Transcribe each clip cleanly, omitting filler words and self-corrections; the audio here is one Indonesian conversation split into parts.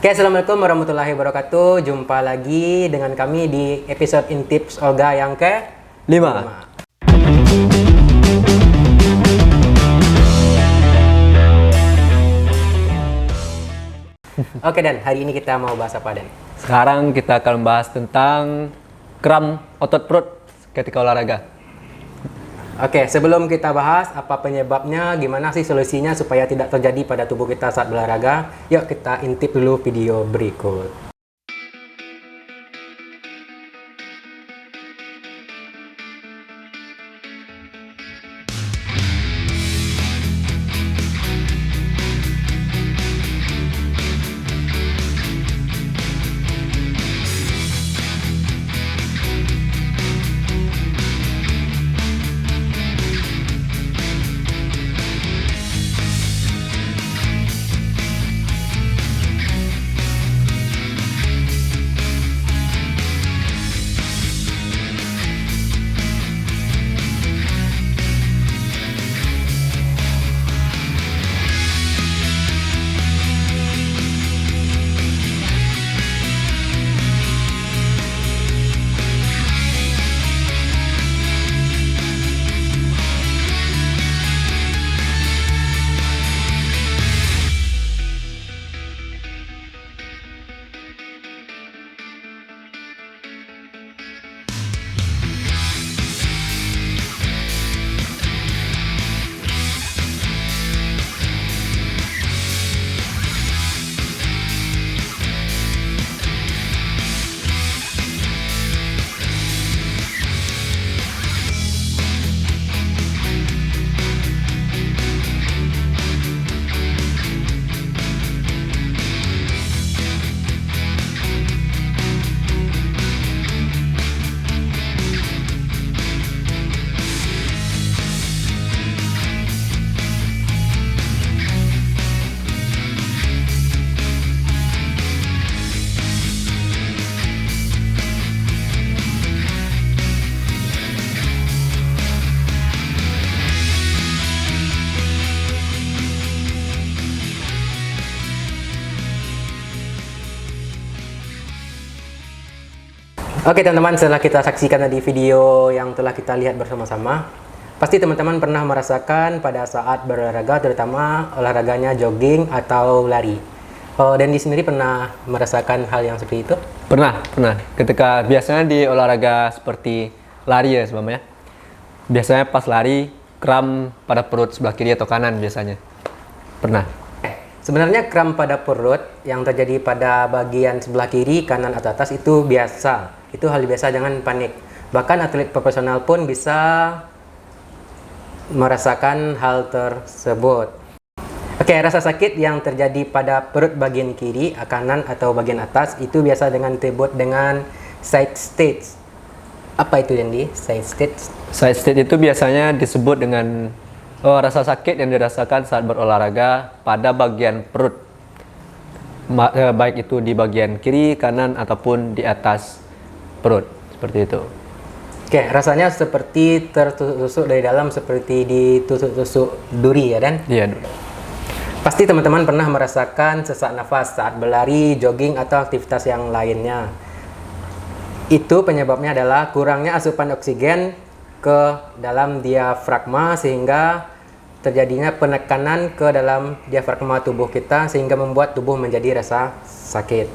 Oke, assalamualaikum warahmatullahi wabarakatuh. Jumpa lagi dengan kami di episode Intips Olga yang ke-5. Oke Dan, hari ini kita mau bahas apa Dan? Sekarang kita akan bahas tentang kram otot perut ketika olahraga. Oke, sebelum kita bahas apa penyebabnya, gimana sih solusinya supaya tidak terjadi pada tubuh kita saat berolahraga, yuk kita intip dulu video berikut. Oke teman-teman, setelah kita saksikan tadi video yang telah kita lihat bersama-sama, pasti teman-teman pernah merasakan pada saat berolahraga, terutama olahraganya jogging atau lari. Dan di sendiri pernah merasakan hal yang seperti itu? Pernah. Ketika biasanya di olahraga seperti lari ya sebelumnya. Biasanya pas lari kram pada perut sebelah kiri atau kanan biasanya. Pernah. Sebenarnya kram pada perut yang terjadi pada bagian sebelah kiri, kanan, atau atas itu biasa. Itu hal biasa, jangan panik. Bahkan atlet profesional pun bisa merasakan hal tersebut. Oke, rasa sakit yang terjadi pada perut bagian kiri, kanan, atau bagian atas itu biasa disebut dengan side stage. Apa itu Dendi, side stage? Side stage itu biasanya disebut dengan rasa sakit yang dirasakan saat berolahraga pada bagian perut. Baik itu di bagian kiri, kanan, ataupun di atas perut. Seperti itu. Oke, rasanya seperti tertusuk dari dalam, seperti ditusuk-tusuk duri ya Dan? Iya, duri. Pasti teman-teman pernah merasakan sesak nafas saat berlari, jogging, atau aktivitas yang lainnya. Itu penyebabnya adalah kurangnya asupan oksigen ke dalam diafragma sehingga terjadinya penekanan ke dalam diafragma tubuh kita sehingga membuat tubuh menjadi rasa sakit,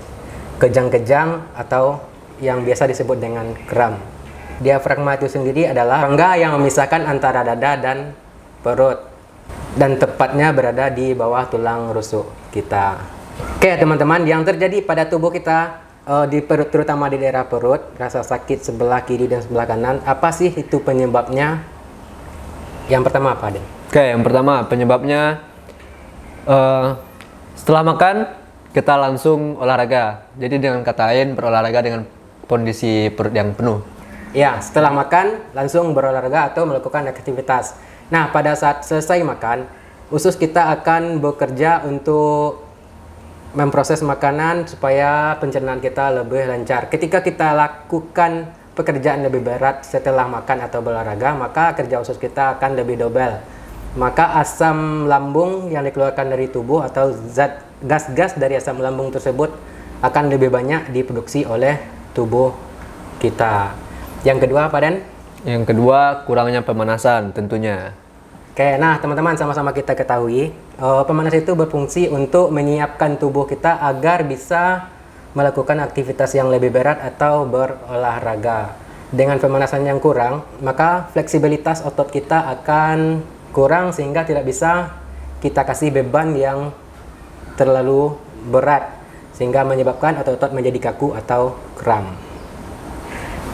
kejang-kejang, atau yang biasa disebut dengan kram. Diafragma itu sendiri adalah rongga yang memisahkan antara dada dan perut dan tepatnya berada di bawah tulang rusuk kita. Oke teman-teman, yang terjadi pada tubuh kita di perut, terutama di daerah perut, rasa sakit sebelah kiri dan sebelah kanan, apa sih itu penyebabnya? Yang pertama apa Den? Oke, yang pertama penyebabnya setelah makan kita langsung olahraga. Jadi dengan kata lain berolahraga dengan kondisi perut yang penuh. Ya, setelah makan langsung berolahraga atau melakukan aktivitas. Nah, pada saat selesai makan, usus kita akan bekerja untuk memproses makanan supaya pencernaan kita lebih lancar. Ketika kita lakukan pekerjaan lebih berat setelah makan atau berolahraga, maka kerja usus kita akan lebih double. maka asam lambung yang dikeluarkan dari tubuh atau zat gas-gas dari asam lambung tersebut akan lebih banyak diproduksi oleh tubuh kita. Yang kedua apa, Dan? Yang kedua, kurangnya pemanasan tentunya. Oke, nah teman-teman, sama-sama kita ketahui pemanasan itu berfungsi untuk menyiapkan tubuh kita agar bisa melakukan aktivitas yang lebih berat atau berolahraga. Dengan pemanasan yang kurang, maka fleksibilitas otot kita akan kurang sehingga tidak bisa kita kasih beban yang terlalu berat sehingga menyebabkan otot-otot menjadi kaku atau kram.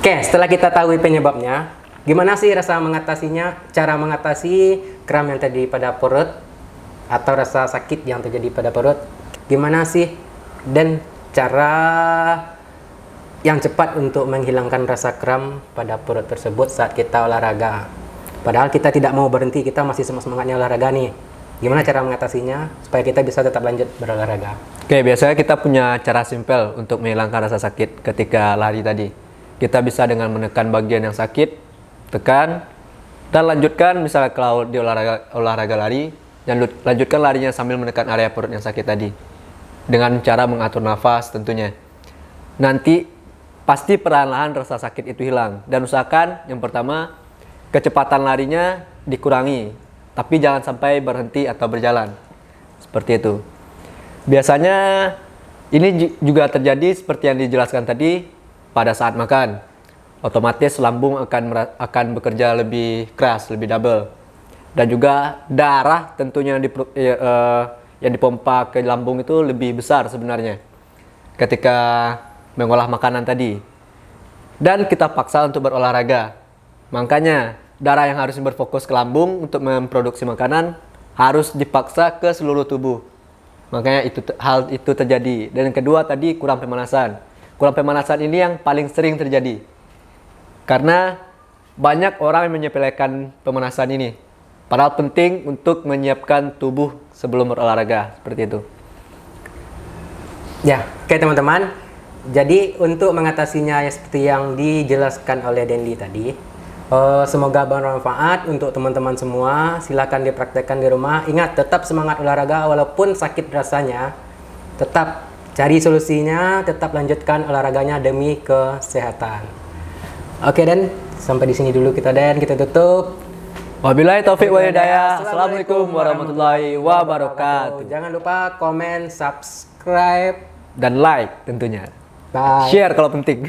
Oke, setelah kita tahu penyebabnya, gimana sih rasa mengatasinya? Cara mengatasi kram yang terjadi pada perut atau rasa sakit yang terjadi pada perut, gimana sih? Dan cara yang cepat untuk menghilangkan rasa kram pada perut tersebut saat kita olahraga. Padahal kita tidak mau berhenti, kita masih semangatnya olahraga nih. Gimana cara mengatasinya supaya kita bisa tetap lanjut berolahraga? Oke, biasanya kita punya cara simpel untuk menghilangkan rasa sakit ketika lari tadi. Kita bisa dengan menekan bagian yang sakit, tekan, dan lanjutkan misalnya kalau di olahraga lari, dan lanjutkan larinya sambil menekan area perut yang sakit tadi. Dengan cara mengatur nafas tentunya. Nanti pasti perlahan-lahan rasa sakit itu hilang. Dan usahakan yang pertama, kecepatan larinya dikurangi, tapi jangan sampai berhenti atau berjalan. Seperti itu. Biasanya ini juga terjadi seperti yang dijelaskan tadi pada saat makan. Otomatis lambung akan bekerja lebih keras, lebih double. Dan juga darah tentunya yang dipompa ke lambung itu lebih besar sebenarnya ketika mengolah makanan tadi. Dan kita paksa untuk berolahraga. Makanya darah yang harusnya berfokus ke lambung untuk memproduksi makanan harus dipaksa ke seluruh tubuh. Makanya hal itu terjadi. Dan yang kedua tadi, kurang pemanasan. Kurang pemanasan ini yang paling sering terjadi. Karena banyak orang yang menyepelekan pemanasan ini. Padahal penting untuk menyiapkan tubuh sebelum berolahraga. Seperti itu. Ya, oke teman-teman. Jadi untuk mengatasinya seperti yang dijelaskan oleh Dendi tadi, semoga bermanfaat untuk teman-teman semua. Silakan dipraktekkan di rumah. Ingat, tetap semangat olahraga walaupun sakit rasanya. Tetap cari solusinya, tetap lanjutkan olahraganya demi kesehatan. Oke, Dan, sampai di sini dulu kita, Dan. Kita tutup. Wabillahi taufiq wal hidayah. Assalamualaikum warahmatullahi wabarakatuh. Jangan lupa komen, subscribe, Dan like tentunya. bye. Share kalau penting.